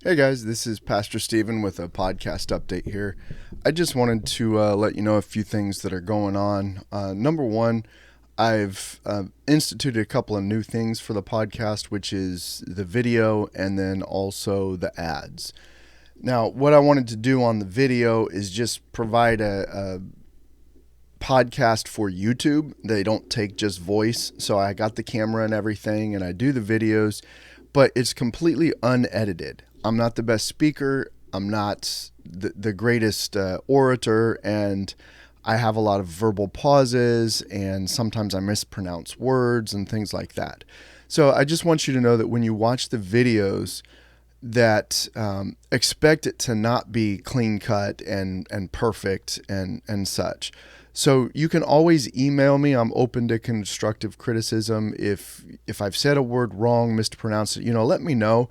Hey guys, this is Pastor Stephen with a podcast update here. I just wanted to let you know a few things that are going on. Number one, I've instituted a couple of new things for the podcast, which is the video and then also the ads. Now, what I wanted to do on the video is just provide a podcast for YouTube. They don't take just voice, so I got the camera and everything, and I do the videos, but it's completely unedited. I'm not the best speaker. I'm not the greatest orator, and I have a lot of verbal pauses, and sometimes I mispronounce words and things like that. So I just want you to know that when you watch the videos, that expect it to not be clean cut and perfect and such. So you can always email me. I'm open to constructive criticism. If I've said a word wrong, mispronounced it, let me know.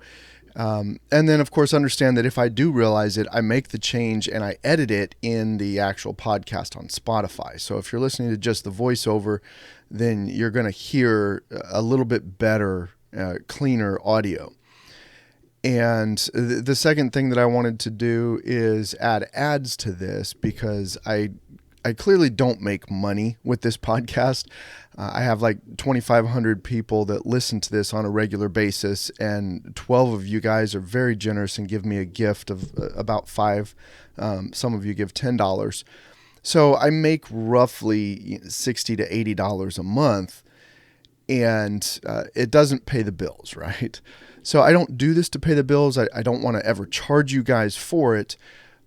And then, of course, understand that if I do realize it, I make the change and I edit it in the actual podcast on Spotify. So if you're listening to just the voiceover, then you're going to hear a little bit better, cleaner audio. And the second thing that I wanted to do is add ads to this because I clearly don't make money with this podcast. I have like 2,500 people that listen to this on a regular basis, and 12 of you guys are very generous and give me a gift of about $5. Some of you give $10. So I make roughly $60 to $80 a month, and it doesn't pay the bills, right? So I don't do this to pay the bills. I don't want to ever charge you guys for it,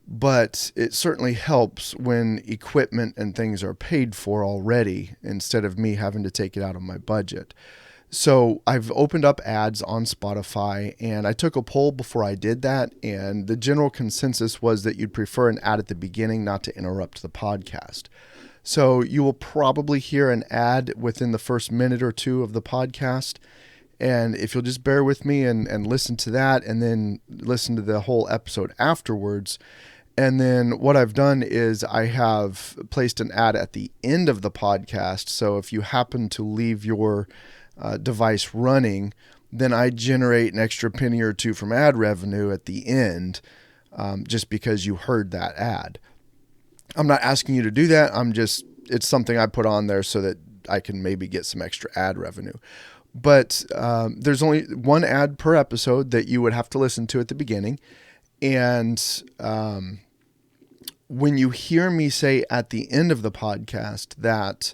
but it certainly helps when equipment and things are paid for already instead of me having to take it out of my budget. So I've opened up ads on Spotify, and I took a poll before I did that, and the general consensus was that you'd prefer an ad at the beginning, not to interrupt the podcast. So you will probably hear an ad within the first minute or two of the podcast. And if you'll just bear with me and listen to that and then listen to the whole episode afterwards. And then what I've done is I have placed an ad at the end of the podcast. So if you happen to leave your device running, then I generate an extra penny or two from ad revenue at the end, just because you heard that ad. I'm not asking you to do that. It's something I put on there so that I can maybe get some extra ad revenue. But there's only one ad per episode that you would have to listen to at the beginning. And when you hear me say at the end of the podcast that,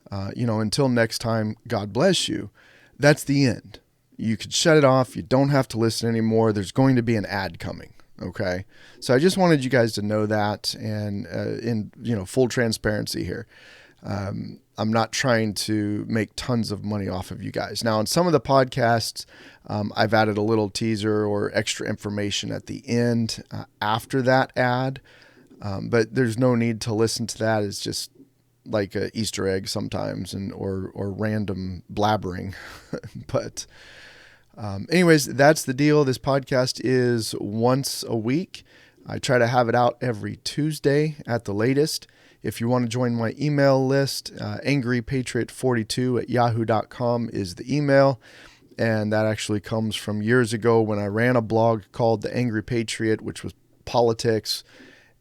until next time, God bless you, that's the end. You could shut it off. You don't have to listen anymore. There's going to be an ad coming. Okay. So I just wanted you guys to know that, and in full transparency here. I'm not trying to make tons of money off of you guys. Now, on some of the podcasts, I've added a little teaser or extra information at the end after that ad, but there's no need to listen to that. It's just like an Easter egg sometimes, or random blabbering. But anyways, that's the deal. This podcast is once a week. I try to have it out every Tuesday at the latest. If you want to join my email list, angrypatriot42@yahoo.com is the email. And that actually comes from years ago when I ran a blog called The Angry Patriot, which was politics.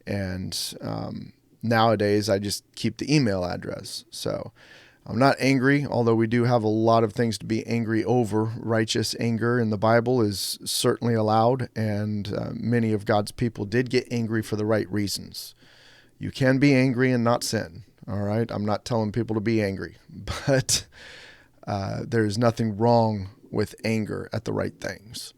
And nowadays I just keep the email address. So I'm not angry, although we do have a lot of things to be angry over. Righteous anger in the Bible is certainly allowed, and many of God's people did get angry for the right reasons. You can be angry and not sin, all right? I'm not telling people to be angry, but there's nothing wrong with anger at the right things.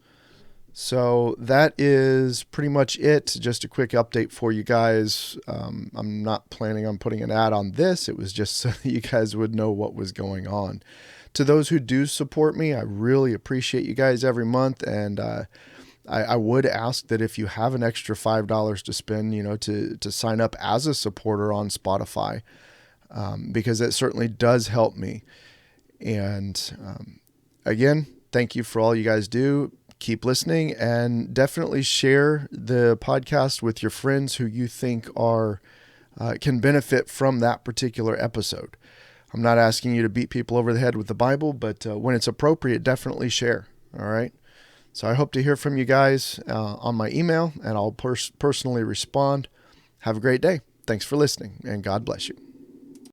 So that is pretty much it. Just a quick update for you guys. I'm not planning on putting an ad on this. It was just so that you guys would know what was going on. To those who do support me, I really appreciate you guys every month, and I would ask that if you have an extra $5 to spend, to sign up as a supporter on Spotify, because it certainly does help me. And again, thank you for all you guys do. Keep listening, and definitely share the podcast with your friends who you think can benefit from that particular episode. I'm not asking you to beat people over the head with the Bible, but when it's appropriate, definitely share. All right. So I hope to hear from you guys on my email, and I'll personally respond. Have a great day. Thanks for listening, and God bless you.